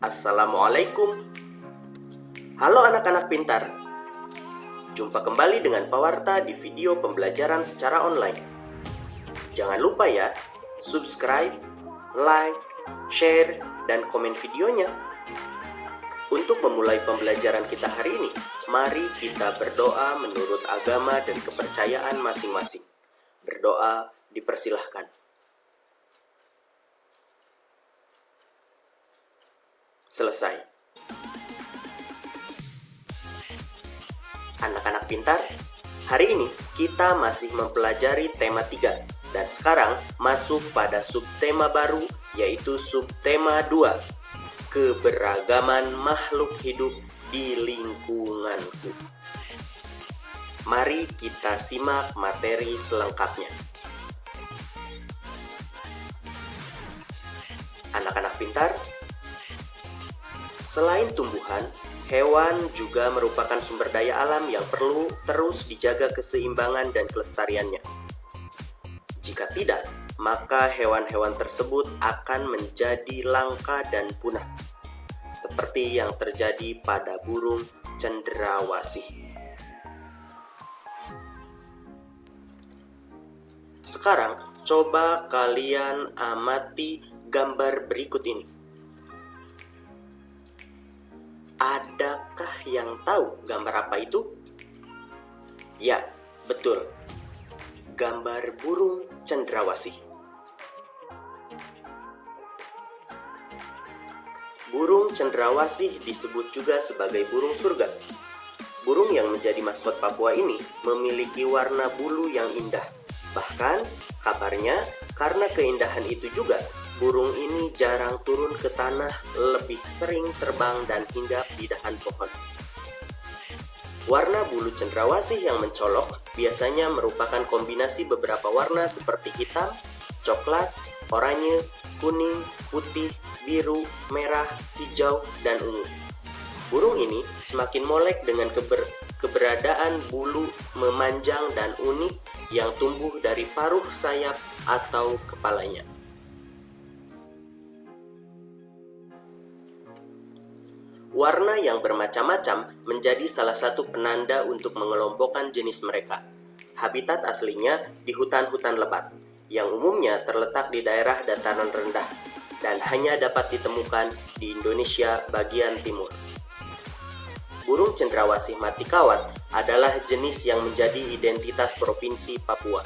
Assalamualaikum. Halo anak-anak pintar. Jumpa kembali dengan Pak Warta di video pembelajaran secara online. Jangan lupa ya, subscribe, like, share, dan komen videonya. Untuk memulai pembelajaran kita hari ini, mari kita berdoa menurut agama dan kepercayaan masing-masing. Berdoa dipersilahkan. Selesai. Anak-anak pintar, hari ini kita masih mempelajari tema 3 dan sekarang masuk pada subtema baru, yaitu subtema 2, keberagaman makhluk hidup di lingkunganku. Mari kita simak materi selengkapnya. Anak-anak pintar, selain tumbuhan, hewan juga merupakan sumber daya alam yang perlu terus dijaga keseimbangan dan kelestariannya. Jika tidak, maka hewan-hewan tersebut akan menjadi langka dan punah, seperti yang terjadi pada burung cendrawasih. Sekarang, coba kalian amati gambar berikut ini. Adakah yang tahu gambar apa itu? Ya, betul. Gambar burung cendrawasih. Burung cendrawasih disebut juga sebagai burung surga. Burung yang menjadi maskot Papua ini memiliki warna bulu yang indah. Bahkan, kabarnya karena keindahan itu juga, burung ini jarang turun ke tanah, lebih sering terbang dan hinggap di dahan pohon. Warna bulu cendrawasih yang mencolok biasanya merupakan kombinasi beberapa warna seperti hitam, coklat, oranye, kuning, putih, biru, merah, hijau, dan ungu. Burung ini semakin molek dengan keberadaan bulu memanjang dan unik yang tumbuh dari paruh sayap atau kepalanya. Warna yang bermacam-macam menjadi salah satu penanda untuk mengelompokkan jenis mereka. Habitat aslinya di hutan-hutan lebat, yang umumnya terletak di daerah dataran rendah, dan hanya dapat ditemukan di Indonesia bagian timur. Burung cendrawasih matikawat adalah jenis yang menjadi identitas Provinsi Papua.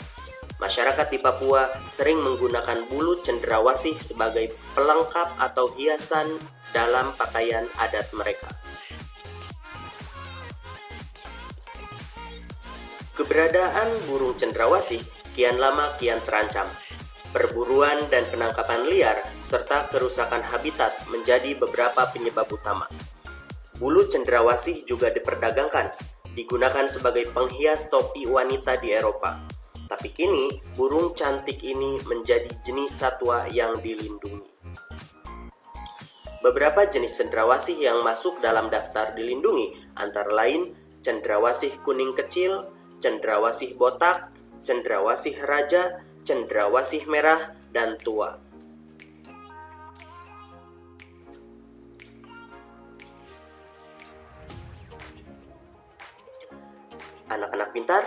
Masyarakat di Papua sering menggunakan bulu cendrawasih sebagai pelengkap atau hiasan dalam pakaian adat mereka. Keberadaan burung cendrawasih kian lama kian terancam. Perburuan dan penangkapan liar serta kerusakan habitat menjadi beberapa penyebab utama. Bulu cendrawasih juga diperdagangkan, digunakan sebagai penghias topi wanita di Eropa. Tapi kini, burung cantik ini menjadi jenis satwa yang dilindungi. Beberapa jenis cendrawasih yang masuk dalam daftar dilindungi antara lain cendrawasih kuning kecil, cendrawasih botak, cendrawasih raja, cendrawasih merah, dan tua. Anak-anak pintar,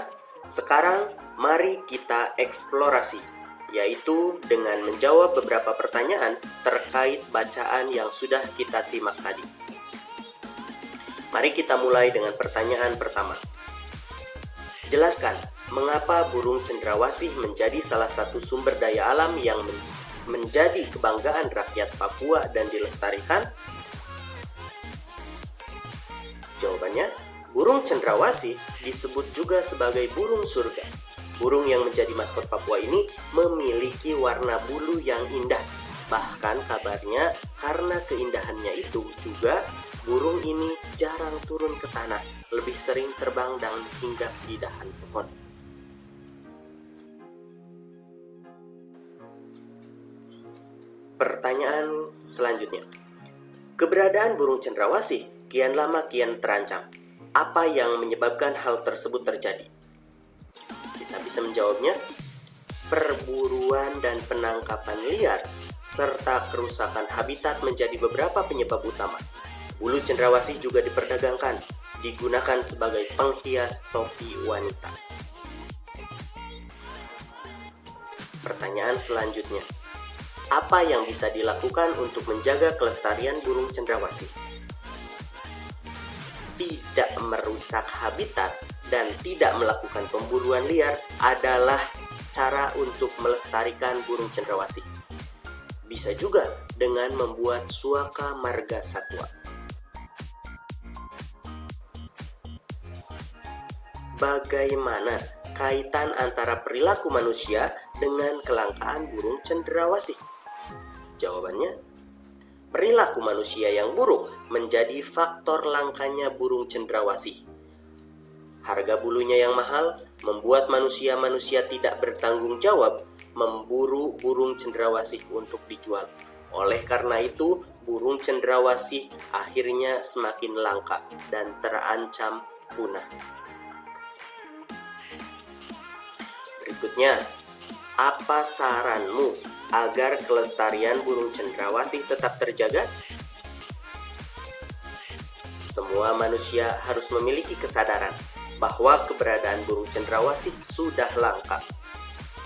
sekarang mari kita eksplorasi, yaitu dengan menjawab beberapa pertanyaan terkait bacaan yang sudah kita simak tadi. Mari kita mulai dengan pertanyaan pertama. Jelaskan mengapa burung cendrawasih menjadi salah satu sumber daya alam yang menjadi kebanggaan rakyat Papua dan dilestarikan? Jawabannya, burung cendrawasih disebut juga sebagai burung surga. Burung yang menjadi maskot Papua ini memiliki warna bulu yang indah. Bahkan kabarnya karena keindahannya itu juga, burung ini jarang turun ke tanah, lebih sering terbang dan hinggap di dahan pohon. Pertanyaan selanjutnya. Keberadaan burung cendrawasih kian lama kian terancam. Apa yang menyebabkan hal tersebut terjadi? Kita bisa menjawabnya, perburuan dan penangkapan liar serta kerusakan habitat menjadi beberapa penyebab utama. Bulu cendrawasih juga diperdagangkan, digunakan sebagai penghias topi wanita. Pertanyaan selanjutnya, apa yang bisa dilakukan untuk menjaga kelestarian burung cendrawasih? Tidak merusak habitat dan tidak melakukan pemburuan liar adalah cara untuk melestarikan burung cendrawasih. Bisa juga dengan membuat suaka marga satwa. Bagaimana kaitan antara perilaku manusia dengan kelangkaan burung cendrawasih? Jawabannya, perilaku manusia yang buruk menjadi faktor langkanya burung cendrawasih. Harga bulunya yang mahal membuat manusia tidak bertanggung jawab memburu burung cendrawasih untuk dijual. Oleh karena itu, burung cendrawasih akhirnya semakin langka dan terancam punah. Berikutnya, apa saranmu agar kelestarian burung cendrawasih tetap terjaga? Semua manusia harus memiliki kesadaran bahwa keberadaan burung cendrawasih sudah langka.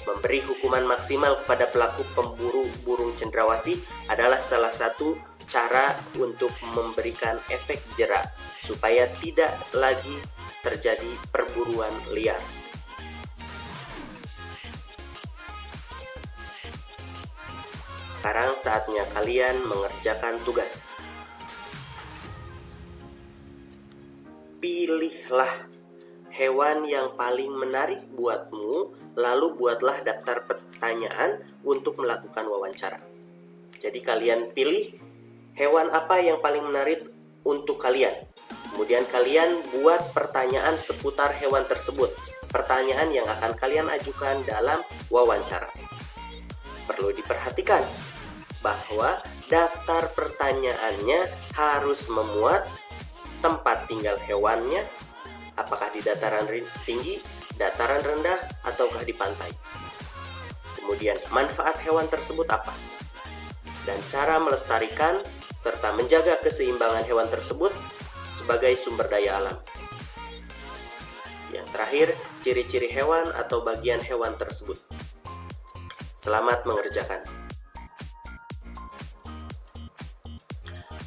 Memberi hukuman maksimal kepada pelaku pemburu burung cendrawasih adalah salah satu cara untuk memberikan efek jera supaya tidak lagi terjadi perburuan liar. Sekarang saatnya kalian mengerjakan tugas. Pilihlah hewan yang paling menarik buatmu, lalu buatlah daftar pertanyaan untuk melakukan wawancara. Jadi kalian pilih hewan apa yang paling menarik untuk kalian. Kemudian kalian buat pertanyaan seputar hewan tersebut. Pertanyaan yang akan kalian ajukan dalam wawancara. Perlu diperhatikan bahwa daftar pertanyaannya harus memuat tempat tinggal hewannya, apakah di dataran tinggi, dataran rendah, ataukah di pantai. Kemudian manfaat hewan tersebut apa? Dan cara melestarikan serta menjaga keseimbangan hewan tersebut sebagai sumber daya alam. Yang terakhir, ciri-ciri hewan atau bagian hewan tersebut. Selamat mengerjakan.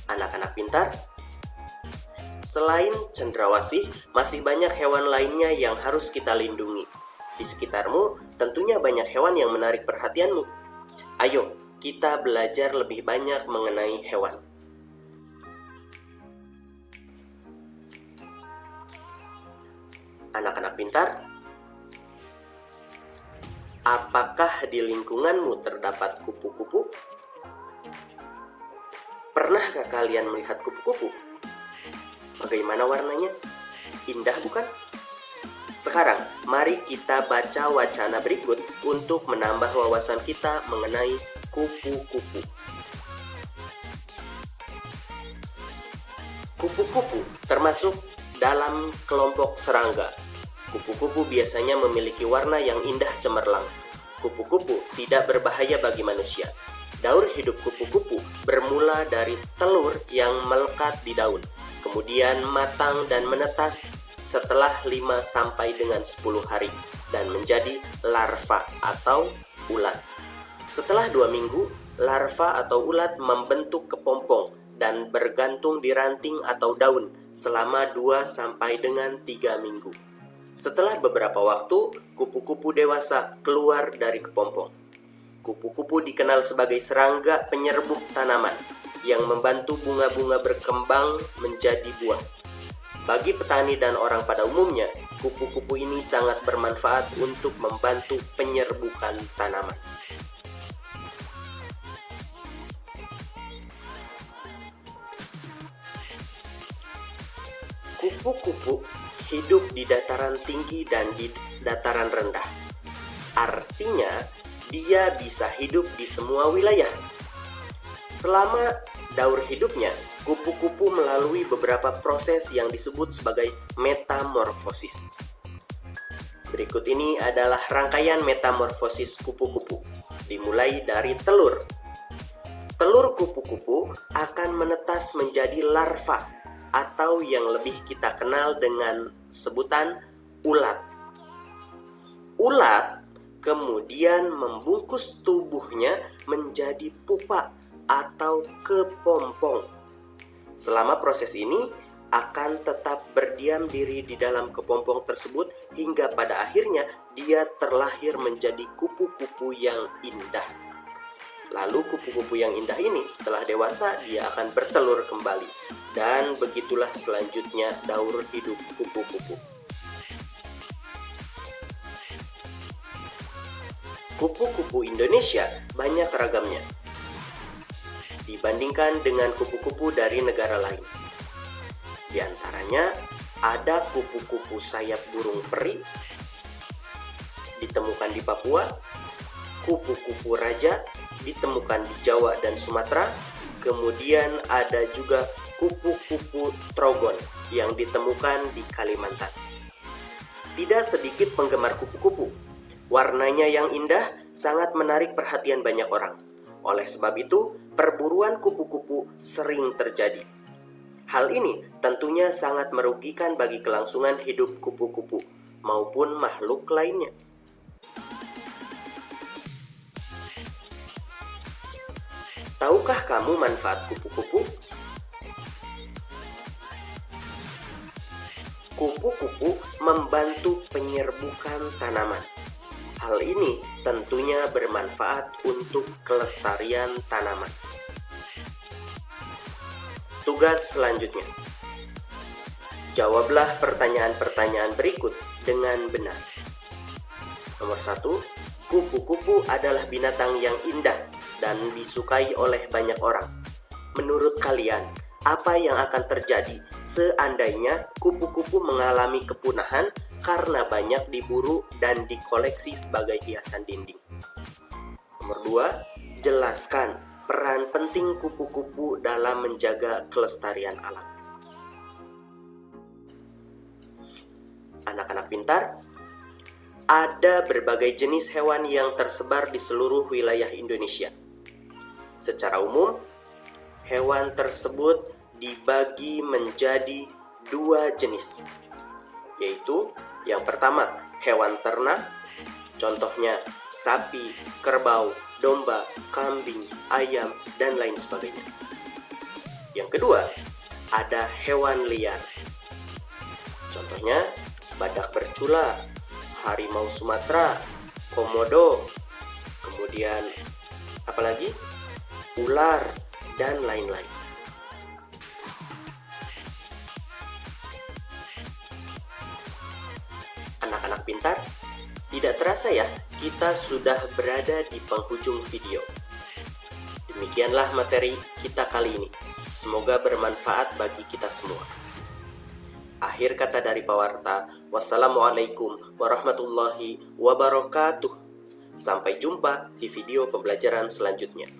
Anak-anak pintar, selain cendrawasih, masih banyak hewan lainnya yang harus kita lindungi. Di sekitarmu, tentunya banyak hewan yang menarik perhatianmu. Ayo, kita belajar lebih banyak mengenai hewan. Anak-anak pintar, apakah di lingkunganmu terdapat kupu-kupu? Pernahkah kalian melihat kupu-kupu? Bagaimana warnanya? Indah bukan? Sekarang, mari kita baca wacana berikut untuk menambah wawasan kita mengenai kupu-kupu. Kupu-kupu termasuk dalam kelompok serangga. Kupu-kupu biasanya memiliki warna yang indah cemerlang. Kupu-kupu tidak berbahaya bagi manusia. Daur hidup kupu-kupu bermula dari telur yang melekat di daun, kemudian matang dan menetas setelah 5 sampai dengan 10 hari dan menjadi larva atau ulat. Setelah 2 minggu, larva atau ulat membentuk kepompong dan bergantung di ranting atau daun selama 2 sampai dengan 3 minggu. Setelah beberapa waktu, kupu-kupu dewasa keluar dari kepompong. Kupu-kupu dikenal sebagai serangga penyerbuk tanaman yang membantu bunga-bunga berkembang menjadi buah. Bagi petani dan orang pada umumnya, kupu-kupu ini sangat bermanfaat untuk membantu penyerbukan tanaman. Kupu-kupu hidup di dataran tinggi dan di dataran rendah. Artinya, dia bisa hidup di semua wilayah. Selama daur hidupnya, kupu-kupu melalui beberapa proses yang disebut sebagai metamorfosis. Berikut ini adalah rangkaian metamorfosis kupu-kupu. Dimulai dari telur. Telur kupu-kupu akan menetas menjadi larva atau yang lebih kita kenal dengan sebutan ulat. Ulat kemudian membungkus tubuhnya menjadi pupa atau kepompong. Selama proses ini akan tetap berdiam diri di dalam kepompong tersebut hingga pada akhirnya dia terlahir menjadi kupu-kupu yang indah. Lalu kupu-kupu yang indah ini setelah dewasa dia akan bertelur kembali. Dan begitulah selanjutnya daur hidup kupu-kupu. Kupu-kupu Indonesia banyak ragamnya dibandingkan dengan kupu-kupu dari negara lain. Di antaranya ada kupu-kupu sayap burung peri ditemukan di Papua, kupu-kupu raja ditemukan di Jawa dan Sumatera, kemudian ada juga kupu-kupu trogon yang ditemukan di Kalimantan. Tidak sedikit penggemar kupu-kupu. Warnanya yang indah sangat menarik perhatian banyak orang. Oleh sebab itu, perburuan kupu-kupu sering terjadi. Hal ini tentunya sangat merugikan bagi kelangsungan hidup kupu-kupu maupun makhluk lainnya. Tahukah kamu manfaat kupu-kupu? Kupu-kupu membantu penyerbukan tanaman. Hal ini tentunya bermanfaat untuk kelestarian tanaman. Tugas selanjutnya. Jawablah pertanyaan-pertanyaan berikut dengan benar. Nomor 1, kupu-kupu adalah binatang yang indah dan disukai oleh banyak orang. Menurut kalian, apa yang akan terjadi seandainya kupu-kupu mengalami kepunahan karena banyak diburu dan dikoleksi sebagai hiasan dinding? Nomor 2, jelaskan peran penting kupu-kupu dalam menjaga kelestarian alam. Anak-anak pintar, ada berbagai jenis hewan yang tersebar di seluruh wilayah Indonesia. Secara umum, hewan tersebut dibagi menjadi 2 jenis, yaitu yang pertama, hewan ternak, contohnya sapi, kerbau, domba, kambing, ayam, dan lain sebagainya. Yang kedua, ada hewan liar, contohnya badak bercula, harimau Sumatera, komodo, kemudian apalagi ular, dan lain-lain. Anak-anak pintar, tidak terasa ya, kita sudah berada di penghujung video. Demikianlah materi kita kali ini. Semoga bermanfaat bagi kita semua. Akhir kata dari Pawarta, wassalamualaikum warahmatullahi wabarakatuh. Sampai jumpa di video pembelajaran selanjutnya.